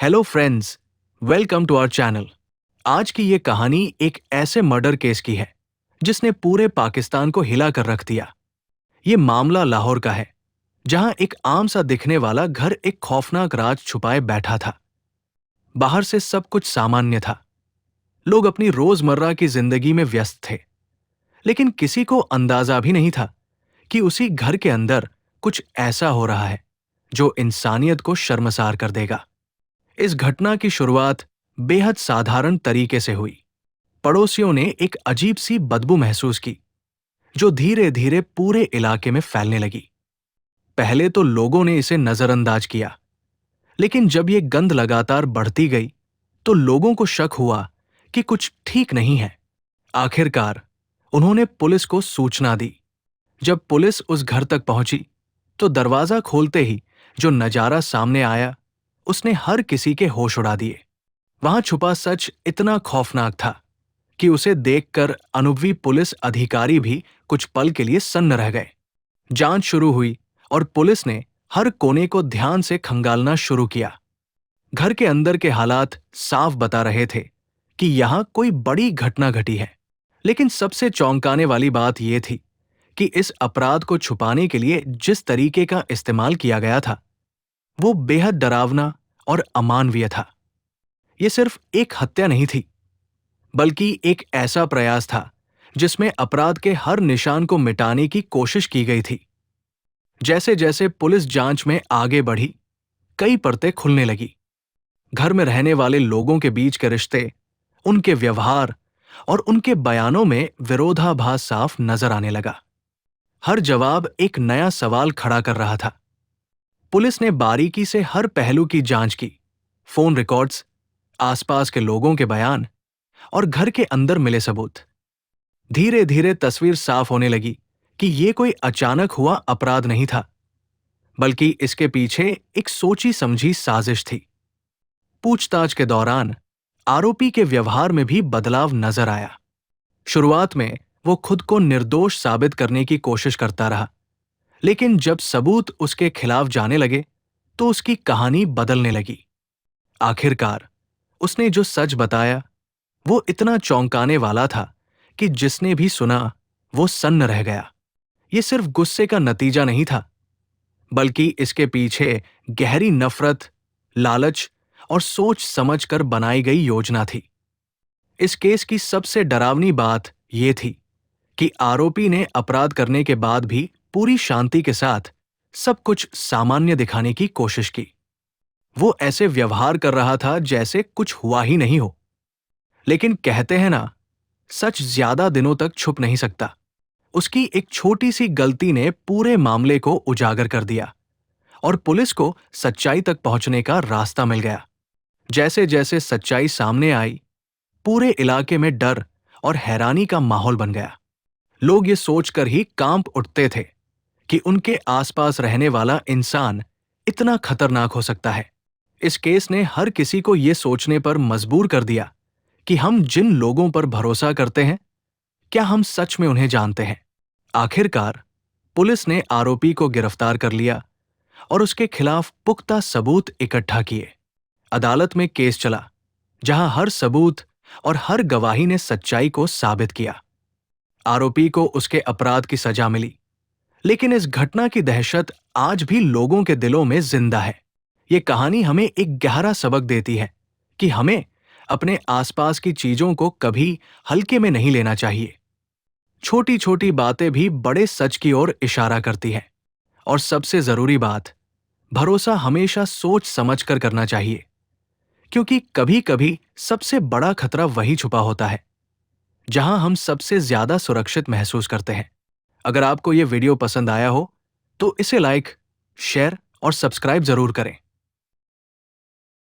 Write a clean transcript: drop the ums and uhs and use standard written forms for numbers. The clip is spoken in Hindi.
Hello friends, welcome to our channel. आज की ये कहानी एक ऐसे मर्डर केस की है जिसने पूरे पाकिस्तान को हिला कर रख दिया। ये मामला लाहौर का है, जहां एक आम सा दिखने वाला घर एक खौफनाक राज छुपाए बैठा था। बाहर से सब कुछ सामान्य था, लोग अपनी रोजमर्रा की जिंदगी में व्यस्त थे, लेकिन किसी को अंदाजा भी नहीं था कि उसी घर के अंदर कुछ ऐसा हो रहा है जो इंसानियत को शर्मसार कर देगा। इस घटना की शुरुआत बेहद साधारण तरीके से हुई। पड़ोसियों ने एक अजीब सी बदबू महसूस की, जो धीरे धीरे पूरे इलाके में फैलने लगी। पहले तो लोगों ने इसे नजरअंदाज किया, लेकिन जब ये गंध लगातार बढ़ती गई, तो लोगों को शक हुआ कि कुछ ठीक नहीं है। आखिरकार उन्होंने पुलिस को सूचना दी। जब पुलिस उस घर तक पहुंची, तो दरवाजा खोलते ही जो नजारा सामने आया, उसने हर किसी के होश उड़ा दिए। वहां छुपा सच इतना खौफनाक था कि उसे देखकर अनुभवी पुलिस अधिकारी भी कुछ पल के लिए सन्न रह गए। जांच शुरू हुई और पुलिस ने हर कोने को ध्यान से खंगालना शुरू किया। घर के अंदर के हालात साफ बता रहे थे कि यहां कोई बड़ी घटना घटी है। लेकिन सबसे चौंकाने वाली बात यह थी कि इस अपराध को छुपाने के लिए जिस तरीके का इस्तेमाल किया गया था, वो बेहद डरावना और अमानवीय था। यह सिर्फ एक हत्या नहीं थी, बल्कि एक ऐसा प्रयास था जिसमें अपराध के हर निशान को मिटाने की कोशिश की गई थी। जैसे जैसे पुलिस जांच में आगे बढ़ी, कई परतें खुलने लगी। घर में रहने वाले लोगों के बीच के रिश्ते, उनके व्यवहार और उनके बयानों में विरोधाभास साफ नजर आने लगा। हर जवाब एक नया सवाल खड़ा कर रहा था। पुलिस ने बारीकी से हर पहलू की जांच की। फोन रिकॉर्ड्स, आसपास के लोगों के बयान और घर के अंदर मिले सबूत। धीरे धीरे तस्वीर साफ होने लगी कि यह कोई अचानक हुआ अपराध नहीं था, बल्कि इसके पीछे एक सोची समझी साजिश थी। पूछताछ के दौरान आरोपी के व्यवहार में भी बदलाव नजर आया। शुरुआत में वो खुद को निर्दोष साबित करने की कोशिश करता रहा, लेकिन जब सबूत उसके खिलाफ जाने लगे, तो उसकी कहानी बदलने लगी। आखिरकार उसने जो सच बताया, वो इतना चौंकाने वाला था कि जिसने भी सुना, वो सन्न रह गया। ये सिर्फ गुस्से का नतीजा नहीं था, बल्कि इसके पीछे गहरी नफरत, लालच और सोच समझकर बनाई गई योजना थी। इस केस की सबसे डरावनी बात यह थी कि आरोपी ने अपराध करने के बाद भी पूरी शांति के साथ सब कुछ सामान्य दिखाने की कोशिश की। वो ऐसे व्यवहार कर रहा था जैसे कुछ हुआ ही नहीं हो। लेकिन कहते हैं ना, सच ज्यादा दिनों तक छुप नहीं सकता। उसकी एक छोटी सी गलती ने पूरे मामले को उजागर कर दिया और पुलिस को सच्चाई तक पहुंचने का रास्ता मिल गया। जैसे जैसे सच्चाई सामने आई, पूरे इलाके में डर और हैरानी का माहौल बन गया। लोग ये सोचकर ही कांप उठते थे कि उनके आसपास रहने वाला इंसान इतना खतरनाक हो सकता है। इस केस ने हर किसी को ये सोचने पर मजबूर कर दिया कि हम जिन लोगों पर भरोसा करते हैं, क्या हम सच में उन्हें जानते हैं। आखिरकार पुलिस ने आरोपी को गिरफ्तार कर लिया और उसके खिलाफ पुख्ता सबूत इकट्ठा किए। अदालत में केस चला, जहां हर सबूत और हर गवाही ने सच्चाई को साबित किया। आरोपी को उसके अपराध की सजा मिली, लेकिन इस घटना की दहशत आज भी लोगों के दिलों में जिंदा है। ये कहानी हमें एक गहरा सबक देती है कि हमें अपने आसपास की चीजों को कभी हल्के में नहीं लेना चाहिए। छोटी छोटी बातें भी बड़े सच की ओर इशारा करती हैं। और सबसे जरूरी बात, भरोसा हमेशा सोच समझकर करना चाहिए, क्योंकि कभी कभी सबसे बड़ा खतरा वही छुपा होता है जहां हम सबसे ज्यादा सुरक्षित महसूस करते हैं। अगर आपको यह वीडियो पसंद आया हो, तो इसे लाइक, शेयर और सब्सक्राइब जरूर करें।